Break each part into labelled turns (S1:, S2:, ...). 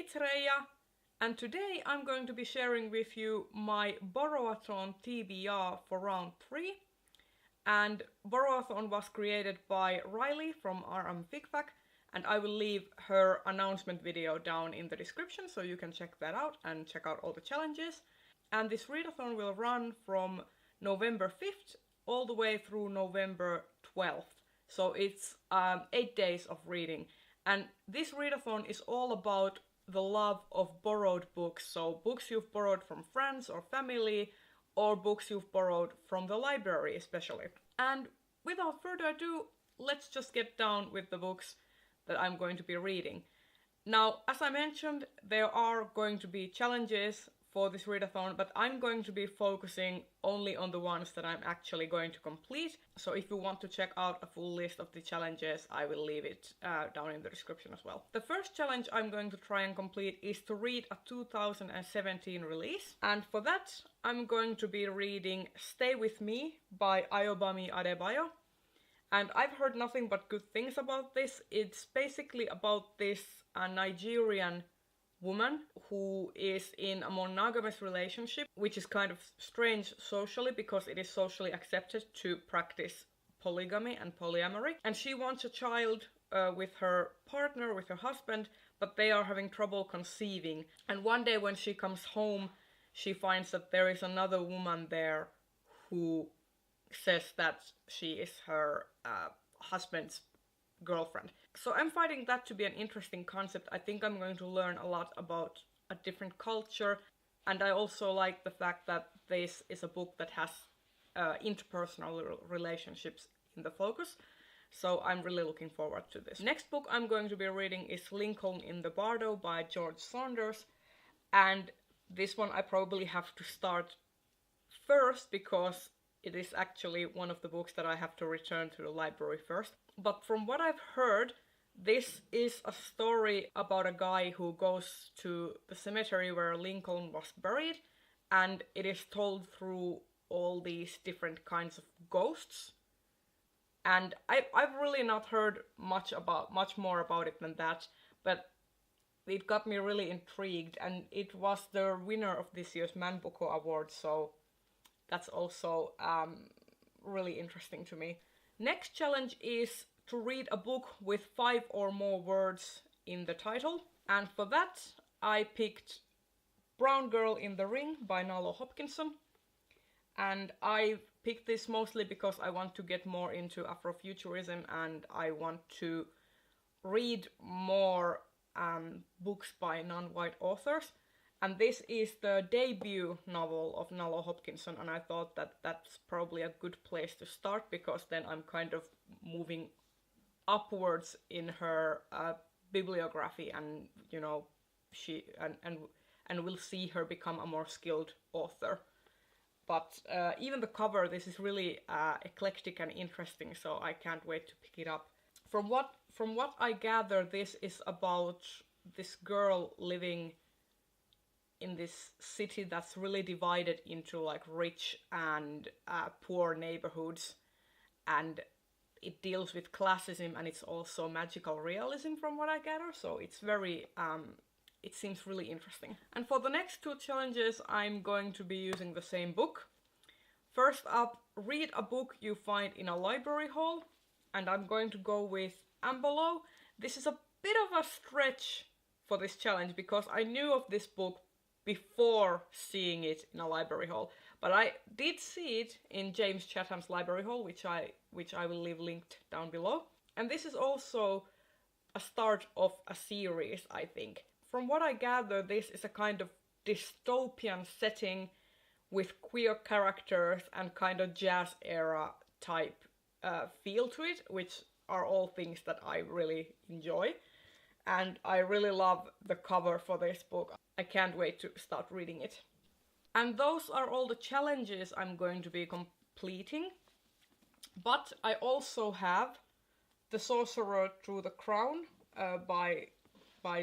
S1: it's Reija, and today I'm going to be sharing with you my Borrowathon TBR for round 3. And Borrowathon was created by Riley from RM Figfac, and I will leave her announcement video down in the description so you can check that out and check out all the challenges. And this readathon will run from November 5th all the way through November 12th. So it's 8 days of reading. And this readathon is all about the love of borrowed books. So books you've borrowed from friends or family, or books you've borrowed from the library especially. And without further ado, let's just get down with the books that I'm going to be reading. Now, as I mentioned, there are going to be challenges for this readathon, but I'm going to be focusing only on the ones that I'm actually going to complete. So if you want to check out a full list of the challenges, I will leave it down in the description as well. The first challenge I'm going to try and complete is to read a 2017 release. And for that, I'm going to be reading Stay With Me by Ayobami Adebayo. And I've heard nothing but good things about this. It's basically about this Nigerian woman who is in a monogamous relationship, which is kind of strange socially because it is socially accepted to practice polygamy and polyamory. And she wants a child with her partner, with her husband, but they are having trouble conceiving. And one day when she comes home, she finds that there is another woman there who says that she is her husband's girlfriend. So I'm finding that to be an interesting concept. I think I'm going to learn a lot about a different culture, and I also like the fact that this is a book that has interpersonal relationships in the focus. So I'm really looking forward to this. Next book I'm going to be reading is Lincoln in the Bardo by George Saunders, and this one I probably have to start first because it is actually one of the books that I have to return to the library first. But from what I've heard, this is a story about a guy who goes to the cemetery where Lincoln was buried, and it is told through all these different kinds of ghosts. And I've really not heard much more about it than that, but it got me really intrigued, and it was the winner of this year's Man Boko Award, so that's also really interesting to me. Next challenge is to read a book with 5 or more words in the title. And for that, I picked Brown Girl in the Ring by Nalo Hopkinson. And I picked this mostly because I want to get more into Afrofuturism and I want to read more books by non-white authors. And this is the debut novel of Nalo Hopkinson, and I thought that that's probably a good place to start because then I'm kind of moving upwards in her bibliography, and you know, she and we'll see her become a more skilled author. But even the cover, this is really eclectic and interesting, so I can't wait to pick it up. From what I gather, this is about this girl living in this city that's really divided into like rich and poor neighborhoods, and it deals with classism, and it's also magical realism from what I gather, so it's very it seems really interesting. And for the next 2 challenges I'm going to be using the same book. First up, read a book you find in a library hall, and I'm going to go with Ambolo. This is a bit of a stretch for this challenge because I knew of this book before seeing it in a library hall, but I did see it in James Chatham's library hall, which I will leave linked down below. And this is also a start of a series, I think. From what I gather, this is a kind of dystopian setting with queer characters and kind of jazz era type feel to it, which are all things that I really enjoy. And I really love the cover for this book. I can't wait to start reading it. And those are all the challenges I'm going to be completing. But I also have The Sorcerer Through the Crown by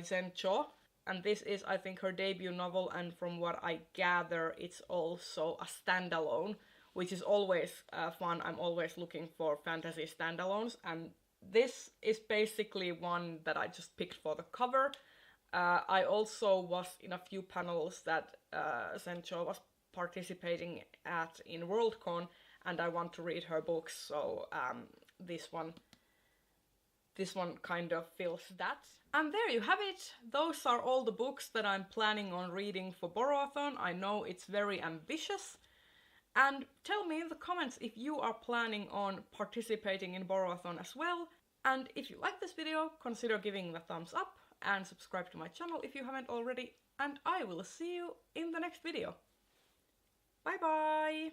S1: Zen Cho. And this is, I think, her debut novel, and from what I gather, it's also a standalone, which is always fun. I'm always looking for fantasy standalones, and this is basically one that I just picked for the cover. I also was in a few panels that Sencho was participating at in Worldcon, and I want to read her books, so this one kind of fills that. And there you have it. Those are all the books that I'm planning on reading for Borrowathon. I know it's very ambitious. And tell me in the comments if you are planning on participating in Borrowathon as well. And if you like this video, consider giving it a thumbs up and subscribe to my channel if you haven't already. And I will see you in the next video. Bye bye!